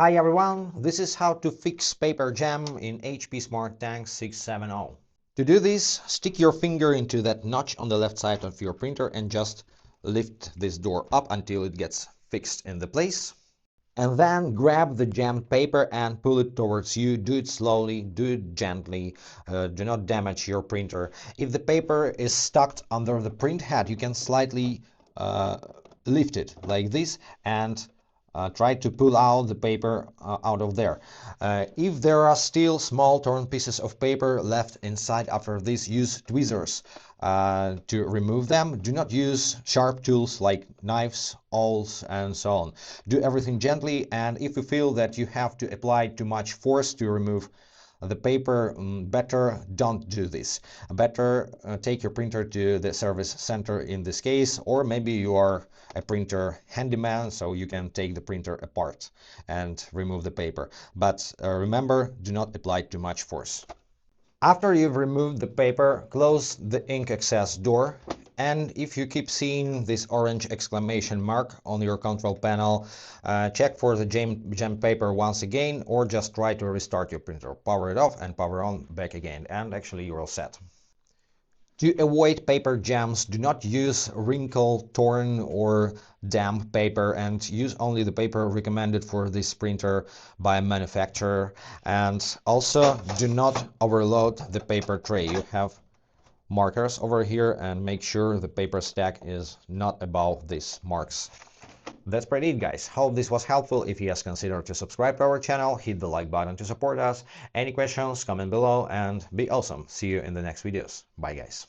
Hi everyone, this is how to fix paper jam in HP Smart Tank 670. To do this, stick your finger into that notch on the left side of your printer and just lift this door up until it gets fixed in the place. And then grab the jammed paper and pull it towards you. Do it slowly, do it gently, do not damage your printer. If the paper is stuck under the print head, you can slightly lift it like this and try to pull out the paper out of there. If there are still small torn pieces of paper left inside after this, use tweezers to remove them. Do not use sharp tools like knives, awls, and so on. Do everything gently, and if you feel that you have to apply too much force to remove the paper, better don't do this. Better take your printer to the service center in this case, or maybe you are a printer handyman, so you can take the printer apart and remove the paper. But remember, do not apply too much force. After you've removed the paper, close the ink access door, and if you keep seeing this orange exclamation mark on your control panel, check for the jam paper once again, or just try to restart your printer. Power it off and power on back again, and actually you're all set. To avoid paper jams, do not use wrinkled, torn or damp paper, and use only the paper recommended for this printer by a manufacturer. And also do not overload the paper tray. You have markers over here, and make sure the paper stack is not above these marks. That's pretty it, guys. Hope this was helpful. If yes, consider to subscribe to our channel, hit the like button to support us. Any questions, comment below, and be awesome. See you in the next videos. Bye, guys.